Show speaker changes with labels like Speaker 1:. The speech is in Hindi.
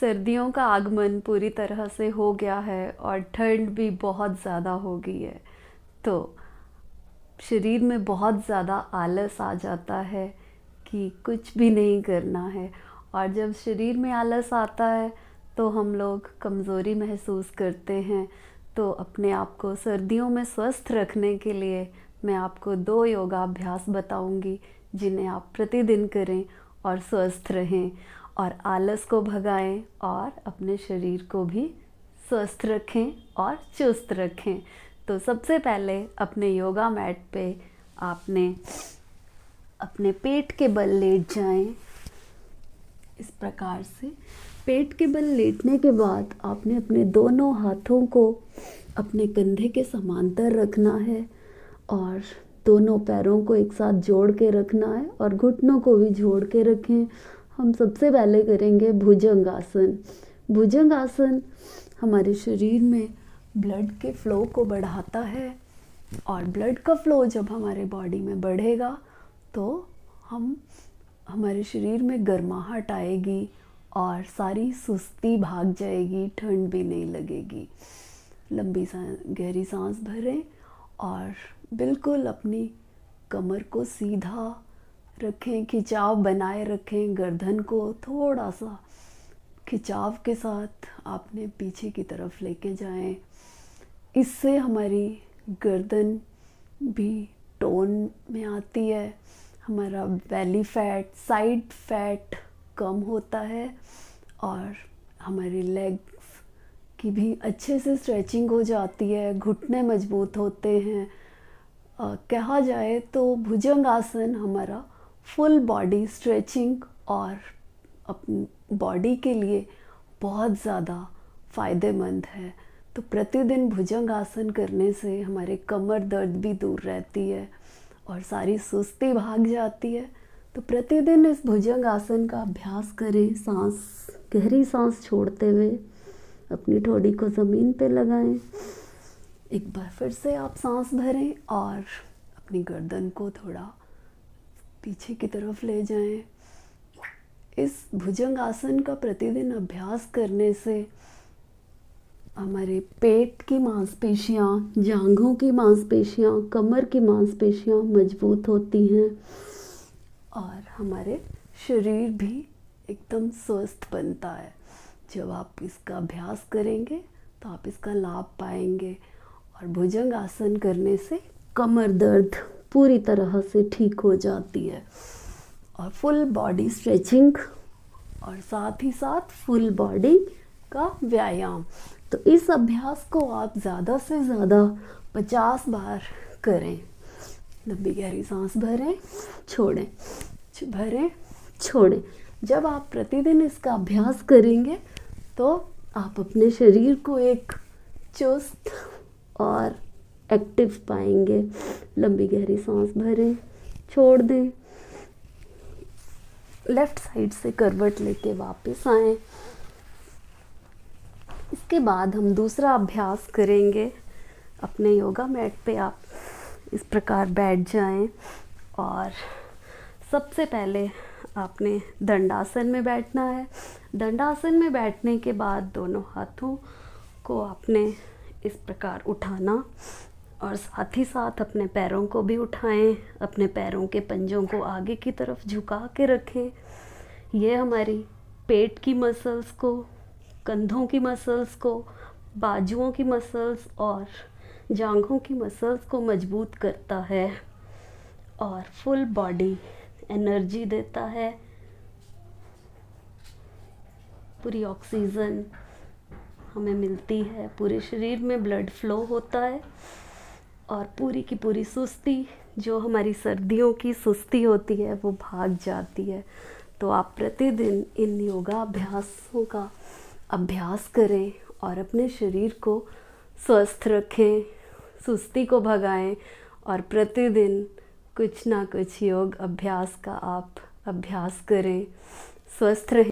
Speaker 1: सर्दियों का आगमन पूरी तरह से हो गया है और ठंड भी बहुत ज़्यादा हो गई है, तो शरीर में बहुत ज़्यादा आलस आ जाता है कि कुछ भी नहीं करना है। और जब शरीर में आलस आता है तो हम लोग कमज़ोरी महसूस करते हैं। तो अपने आप को सर्दियों में स्वस्थ रखने के लिए मैं आपको 2 योगाभ्यास बताऊंगी, जिन्हें आप प्रतिदिन करें और स्वस्थ रहें और आलस को भगाएं और अपने शरीर को भी स्वस्थ रखें और चुस्त रखें। तो सबसे पहले अपने योगा मैट पे आपने अपने पेट के बल लेट जाएं। इस प्रकार से पेट के बल लेटने के बाद आपने अपने दोनों हाथों को अपने कंधे के समांतर रखना है और दोनों पैरों को एक साथ जोड़ के रखना है और घुटनों को भी जोड़ के रखें। हम सबसे पहले करेंगे भुजंगासन। भुजंगासन हमारे शरीर में ब्लड के फ्लो को बढ़ाता है और ब्लड का फ्लो जब हमारे बॉडी में बढ़ेगा तो हमारे शरीर में गर्माहट आएगी और सारी सुस्ती भाग जाएगी, ठंड भी नहीं लगेगी। लंबी गहरी सांस भरें और बिल्कुल अपनी कमर को सीधा रखें, खिंचाव बनाए रखें। गर्दन को थोड़ा सा खिंचाव के साथ आपने पीछे की तरफ लेके जाएं। इससे हमारी गर्दन भी टोन में आती है, हमारा बेली फैट, साइड फैट कम होता है और हमारी लेग्स की भी अच्छे से स्ट्रेचिंग हो जाती है, घुटने मजबूत होते हैं। कहा जाए तो भुजंगासन हमारा फुल बॉडी स्ट्रेचिंग और अपनी बॉडी के लिए बहुत ज़्यादा फ़ायदेमंद है। तो प्रतिदिन भुजंगासन करने से हमारे कमर दर्द भी दूर रहती है और सारी सुस्ती भाग जाती है। तो प्रतिदिन इस भुजंगासन का अभ्यास करें। गहरी सांस छोड़ते हुए अपनी ठोड़ी को ज़मीन पे लगाएं। एक बार फिर से आप सांस भरें और अपनी गर्दन को थोड़ा पीछे की तरफ ले जाएं। इस भुजंगासन का प्रतिदिन अभ्यास करने से हमारे पेट की मांसपेशियाँ, जांघों की मांसपेशियाँ, कमर की मांसपेशियाँ मजबूत होती हैं और हमारे शरीर भी एकदम स्वस्थ बनता है। जब आप इसका अभ्यास करेंगे तो आप इसका लाभ पाएंगे और भुजंगासन करने से कमर दर्द पूरी तरह से ठीक हो जाती है और फुल बॉडी स्ट्रेचिंग और साथ ही साथ फुल बॉडी का व्यायाम। तो इस अभ्यास को आप ज़्यादा से ज़्यादा 50 बार करें। लंबी गहरी सांस भरें, छोड़ें, भरें, छोड़ें। जब आप प्रतिदिन इसका अभ्यास करेंगे तो आप अपने शरीर को एक चुस्त और एक्टिव पाएंगे। लंबी गहरी सांस भरें, छोड़ दें। लेफ्ट साइड से करवट लेके वापस आएं। इसके बाद हम दूसरा अभ्यास करेंगे। अपने योगा मैट पे आप इस प्रकार बैठ जाएं और सबसे पहले आपने दंडासन में बैठना है। दंडासन में बैठने के बाद दोनों हाथों को आपने इस प्रकार उठाना और साथ ही साथ अपने पैरों को भी उठाएं। अपने पैरों के पंजों को आगे की तरफ झुका के रखें। ये हमारी पेट की मसल्स को, कंधों की मसल्स को, बाजुओं की मसल्स और जांघों की मसल्स को मजबूत करता है और फुल बॉडी एनर्जी देता है। पूरी ऑक्सीजन हमें मिलती है, पूरे शरीर में ब्लड फ्लो होता है और पूरी की पूरी सुस्ती, जो हमारी सर्दियों की सुस्ती होती है, वो भाग जाती है। तो आप प्रतिदिन इन योगा अभ्यासों का अभ्यास करें और अपने शरीर को स्वस्थ रखें, सुस्ती को भगाएं और प्रतिदिन कुछ ना कुछ योग अभ्यास का आप अभ्यास करें। स्वस्थ रहें।